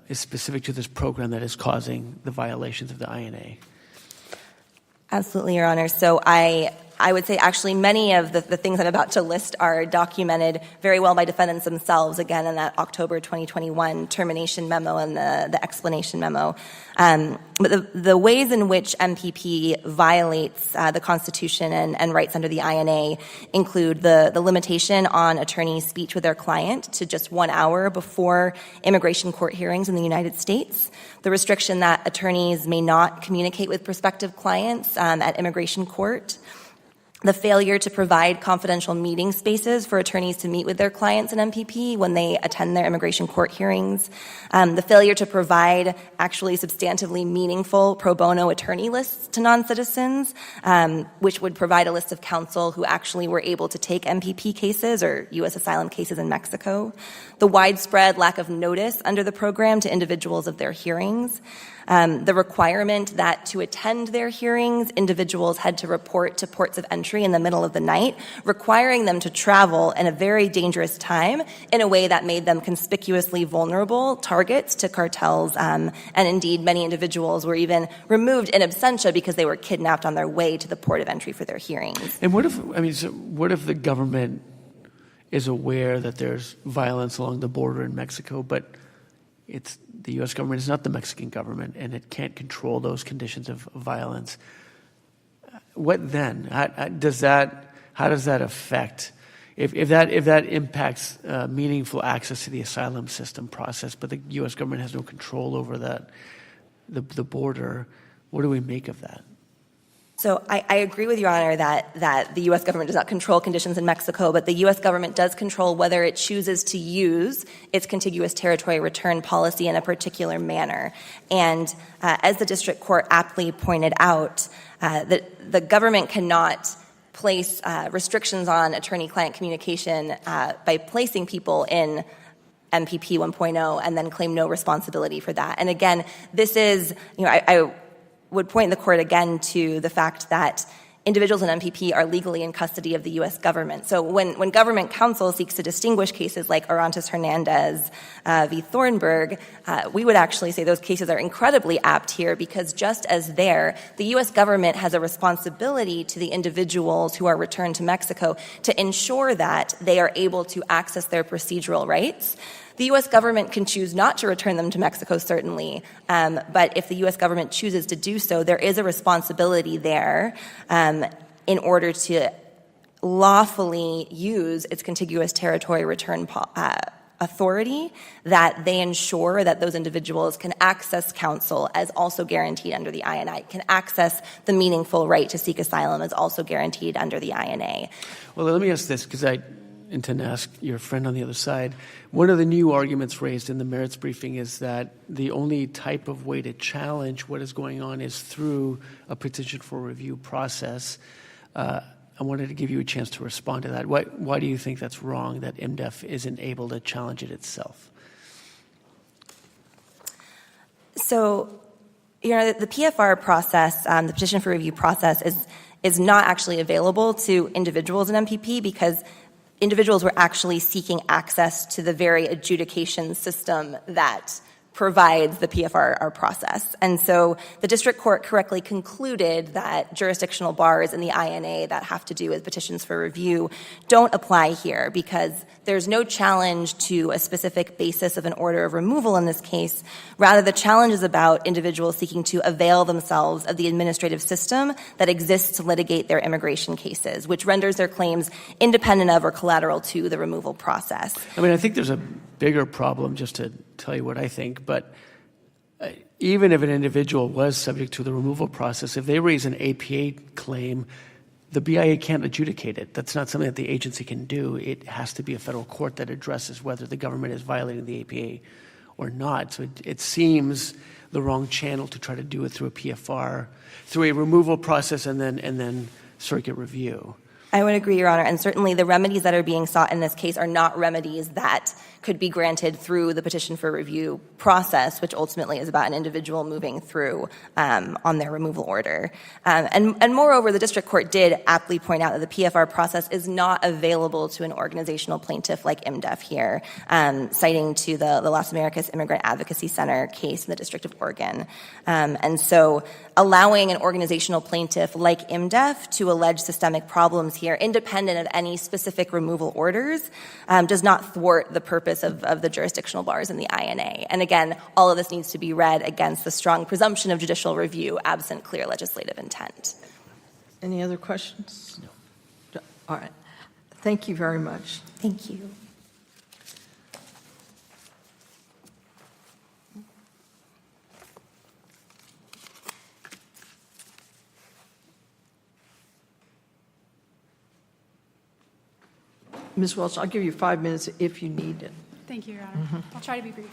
is specific to this program that is causing the violations of the INA? Absolutely, Your Honor. So I would say actually many of the things I'm about to list are documented very well by defendants themselves, again, in that October 2021 termination memo and the explanation memo. But the ways in which MPP violates the Constitution and rights under the INA include the limitation on attorneys' speech with their client to just 1 hour before immigration court hearings in the United States, the restriction that attorneys may not communicate with prospective clients at immigration court, the failure to provide confidential meeting spaces for attorneys to meet with their clients in MPP when they attend their immigration court hearings, the failure to provide actually substantively meaningful pro bono attorney lists to non-citizens, which would provide a list of counsel who actually were able to take MPP cases or U.S. asylum cases in Mexico, the widespread lack of notice under the program to individuals of their hearings, the requirement that to attend their hearings, individuals had to report to ports of entry in the middle of the night, requiring them to travel in a very dangerous time in a way that made them conspicuously vulnerable targets to cartels. And indeed, many individuals were even removed in absentia because they were kidnapped on their way to the port of entry for their hearings. And what if the government is aware that there's violence along the border in Mexico, but the U.S. government is not the Mexican government, and it can't control those conditions of violence? What then? How does that affect? If that impacts meaningful access to the asylum system process, but the U.S. government has no control over that, the border, what do we make of that? So I agree with Your Honor that the U.S. government does not control conditions in Mexico, but the U.S. government does control whether it chooses to use its contiguous territory return policy in a particular manner. And as the district court aptly pointed out, the government cannot place restrictions on attorney-client communication by placing people in MPP 1.0 and then claim no responsibility for that. And again, this is, I would point the court again to the fact that individuals in MPP are legally in custody of the U.S. government. So when government counsel seeks to distinguish cases like Orantes Hernandez v. Thornburg, we would actually say those cases are incredibly apt here because just as there, the U.S. government has a responsibility to the individuals who are returned to Mexico to ensure that they are able to access their procedural rights. The U.S. government can choose not to return them to Mexico, certainly, but if the U.S. government chooses to do so, there is a responsibility there in order to lawfully use its contiguous territory return authority, that they ensure that those individuals can access counsel as also guaranteed under the INA, can access the meaningful right to seek asylum as also guaranteed under the INA. Well, let me ask this, because I intend to ask your friend on the other side. One of the new arguments raised in the merits briefing is that the only type of way to challenge what is going on is through a petition for review process. I wanted to give you a chance to respond to that. Why do you think that's wrong, that MDEF isn't able to challenge it itself? So, the PFR process, the petition for review process, is not actually available to individuals in MPP because individuals were actually seeking access to the very adjudication system that provides the PFR process. And so the district court correctly concluded that jurisdictional bars in the INA that have to do with petitions for review don't apply here because there's no challenge to a specific basis of an order of removal in this case. Rather, the challenge is about individuals seeking to avail themselves of the administrative system that exists to litigate their immigration cases, which renders their claims independent of or collateral to the removal process. I think there's a bigger problem, just to tell you what I think, but even if an individual was subject to the removal process, if they raise an APA claim, the BIA can't adjudicate it. That's not something that the agency can do. It has to be a federal court that addresses whether the government is violating the APA or not. So it seems the wrong channel to try to do it through a PFR, through a removal process and then circuit review. I would agree, Your Honor, and certainly the remedies that are being sought in this case are not remedies that could be granted through the petition for review process, which ultimately is about an individual moving through on their removal order. And moreover, the district court did aptly point out that the PFR process is not available to an organizational plaintiff like IMDEF here, citing to the Las Americas Immigrant Advocacy Center case in the District of Oregon. And so allowing an organizational plaintiff like IMDEF to allege systemic problems here, independent of any specific removal orders, does not thwart the purpose of the jurisdictional bars in the INA. And again, all of this needs to be read against the strong presumption of judicial review absent clear legislative intent. Any other questions? No. All right. Thank you very much. Thank you. Ms. Welch, I'll give you 5 minutes if you need it. Thank you, Your Honor. I'll try to be brief.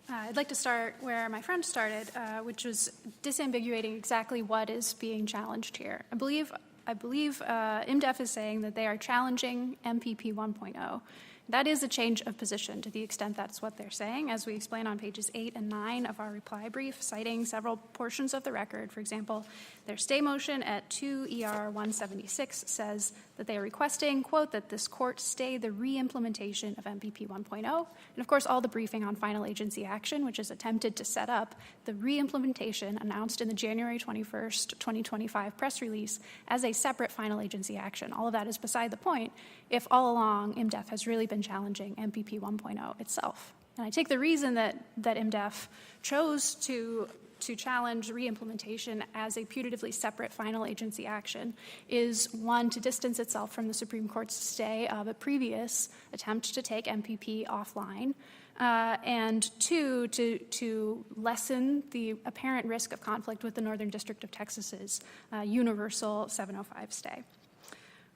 I'd like to start where my friend started, which was disambiguating exactly what is being challenged here. I believe IMDEF is saying that they are challenging MPP 1.0. That is a change of position to the extent that's what they're saying, as we explain on pages 8 and 9 of our reply brief, citing several portions of the record. For example, their stay motion at 2 ER 176 says that they are requesting, quote, that this court stay the re-implementation of MPP 1.0. And of course, all the briefing on final agency action, which is attempted to set up the re-implementation announced in the January 21st, 2025 press release as a separate final agency action. All of that is beside the point if all along IMDEF has really been challenging MPP 1.0 itself. And I take the reason that IMDEF chose to challenge re-implementation as a putatively separate final agency action is, one, to distance itself from the Supreme Court's stay of a previous attempt to take MPP offline, and two, to lessen the apparent risk of conflict with the Northern District of Texas's universal 705 stay.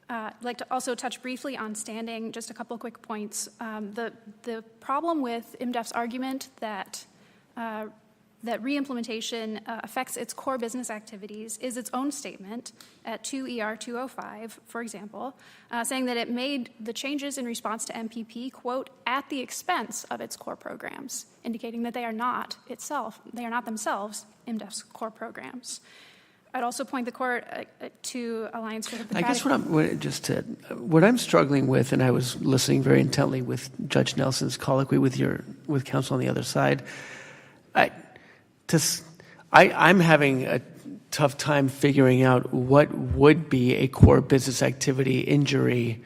I'd like to also touch briefly on standing, just a couple quick points. The problem with IMDEF's argument that re-implementation affects its core business activities is its own statement at 2 ER 205, for example, saying that it made the changes in response to MPP, quote, at the expense of its core programs, indicating that they are not themselves IMDEF's core programs. I'd also point the court to Alliance for Hippocratic. I guess what I'm struggling with, and I was listening very intently with Judge Nelson's colloquy with counsel on the other side, I'm having a tough time figuring out what would be a core business activity injury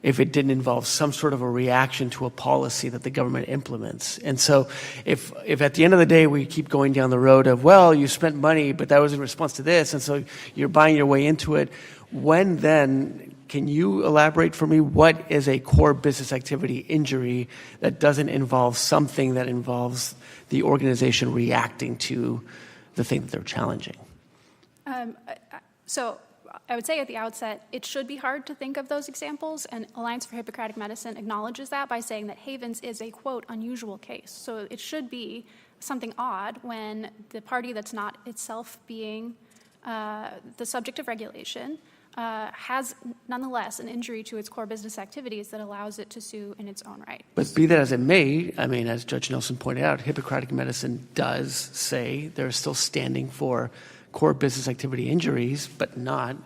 if it didn't involve some sort of a reaction to a policy that the government implements. And so if at the end of the day we keep going down the road of, well, you spent money, but that was in response to this, and so you're buying your way into it, when then, can you elaborate for me what is a core business activity injury that doesn't involve something that involves the organization reacting to the thing that they're challenging? So I would say at the outset, it should be hard to think of those examples, and Alliance for Hippocratic Medicine acknowledges that by saying that Havens is a, quote, unusual case. So it should be something odd when the party that's not itself being the subject of regulation has nonetheless an injury to its core business activities that allows it to sue in its own right. But be that as it may, I mean, as Judge Nelson pointed out, Hippocratic Medicine does say they're still standing for core business activity injuries, but not,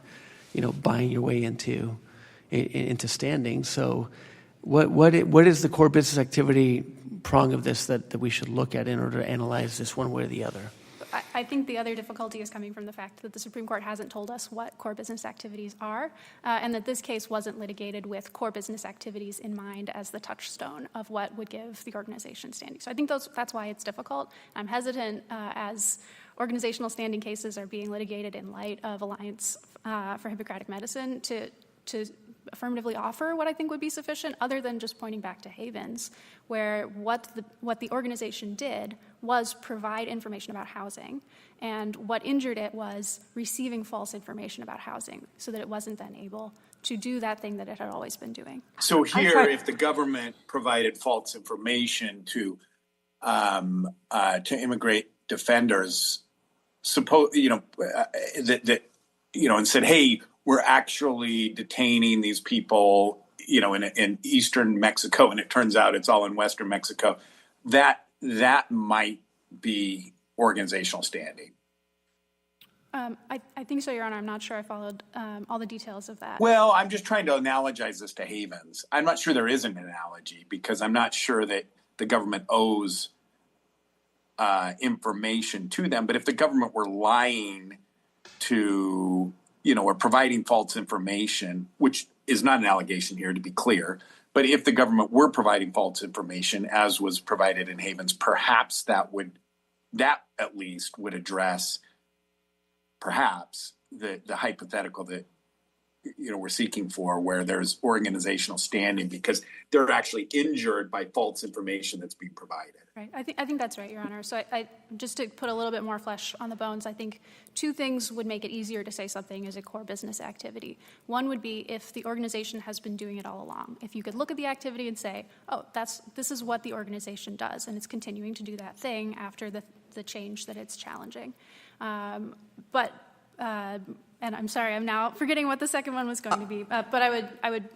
buying your way into standing. So what is the core business activity prong of this that we should look at in order to analyze this one way or the other? I think the other difficulty is coming from the fact that the Supreme Court hasn't told us what core business activities are, and that this case wasn't litigated with core business activities in mind as the touchstone of what would give the organization standing. So I think that's why it's difficult. I'm hesitant as organizational standing cases are being litigated in light of Alliance for Hippocratic Medicine to affirmatively offer what I think would be sufficient, other than just pointing back to Havens, where what the organization did was provide information about housing, and what injured it was receiving false information about housing, so that it wasn't then able to do that thing that it had always been doing. So here, if the government provided false information to immigrant defenders, and said, hey, we're actually detaining these people, in eastern Mexico, and it turns out it's all in western Mexico, that might be organizational standing. I think so, Your Honor. I'm not sure I followed all the details of that. Well, I'm just trying to analogize this to havens. I'm not sure there is an analogy because I'm not sure that the government owes information to them. But if the government were lying to, or providing false information, which is not an allegation here to be clear, but if the government were providing false information as was provided in havens, perhaps that at least would address perhaps the hypothetical that we're seeking for, where there's organizational standing because they're actually injured by false information that's being provided. Right. I think that's right, Your Honor. So I just to put a little bit more flesh on the bones, I think two things would make it easier to say something is a core business activity. One would be if the organization has been doing it all along. If you could look at the activity and say, oh, this is what the organization does, and it's continuing to do that thing after the change that it's challenging. And I'm sorry, I'm now forgetting what the second one was going to be. But I would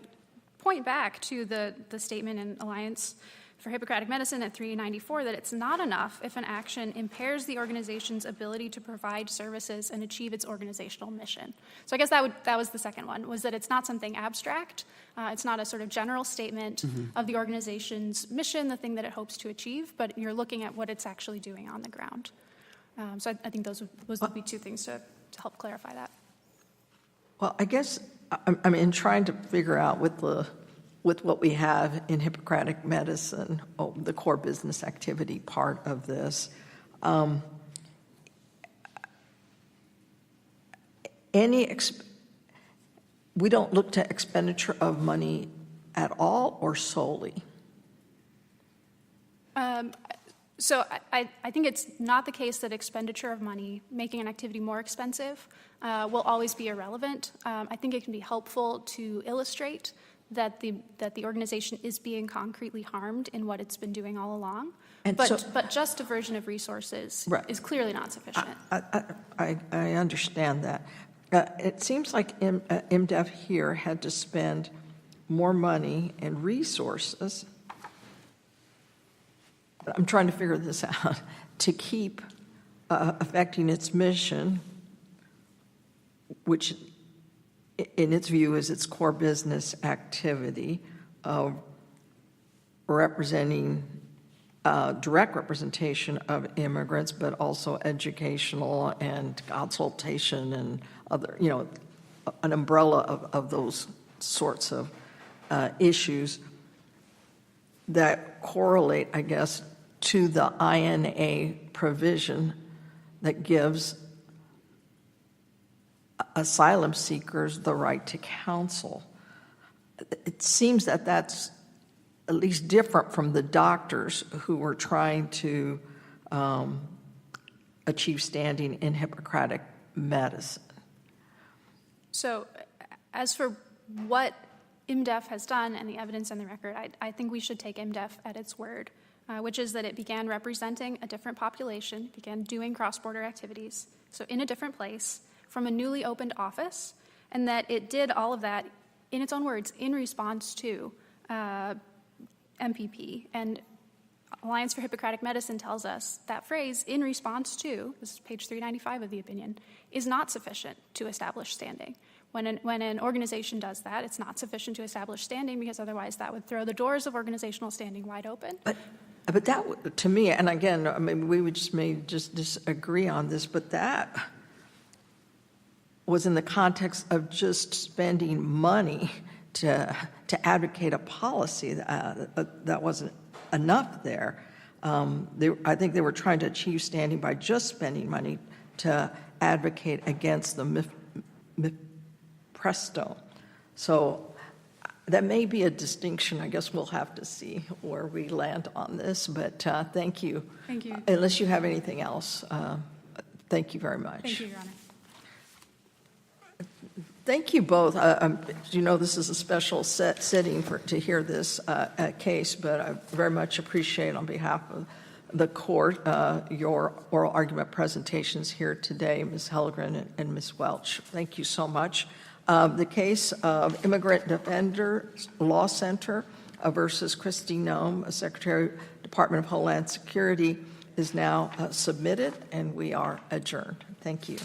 point back to the statement in Alliance for Hippocratic Medicine at 394 that it's not enough if an action impairs the organization's ability to provide services and achieve its organizational mission. So I guess that was the second one, was that it's not something abstract. It's not a sort of general statement of the organization's mission, the thing that it hopes to achieve, but you're looking at what it's actually doing on the ground. So I think those would be two things to help clarify that. Well, I guess I'm in trying to figure out with what we have in Hippocratic medicine, the core business activity part of this. We don't look to expenditure of money at all or solely? So I think it's not the case that expenditure of money, making an activity more expensive, will always be irrelevant. I think it can be helpful to illustrate that the organization is being concretely harmed in what it's been doing all along. But just diversion of resources is clearly not sufficient. I understand that. It seems like IMDEF here had to spend more money and resources. I'm trying to figure this out, to keep affecting its mission, which in its view is its core business activity of representing direct representation of immigrants, but also educational and consultation and other, an umbrella of those sorts of issues that correlate, I guess, to the INA provision that gives asylum seekers the right to counsel. It seems that that's at least different from the doctors who were trying to achieve standing in Hippocratic medicine. So as for what IMDEF has done and the evidence in the record, I think we should take IMDEF at its word, which is that it began representing a different population, began doing cross-border activities, so in a different place, from a newly opened office, and that it did all of that, in its own words, in response to MPP. And Alliance for Hippocratic Medicine tells us that phrase, in response to, this is page 395 of the opinion, is not sufficient to establish standing. When an organization does that, it's not sufficient to establish standing because otherwise that would throw the doors of organizational standing wide open. But that, to me, and again, I mean, we would just disagree on this, but that was in the context of just spending money to advocate a policy. That wasn't enough there. I think they were trying to achieve standing by just spending money to advocate against the presto. So that may be a distinction. I guess we'll have to see where we land on this, but thank you. Thank you. Unless you have anything else, thank you very much. Thank you, Your Honor. Thank you both. This is a special setting to hear this case, but I very much appreciate on behalf the court your oral argument presentations here today, Ms. Hellgren and Ms. Welch. Thank you so much. The case of Immigrant Defenders Law Center versus Kristi Noem, Secretary, Department of Homeland Security, is now submitted, and we are adjourned. Thank you.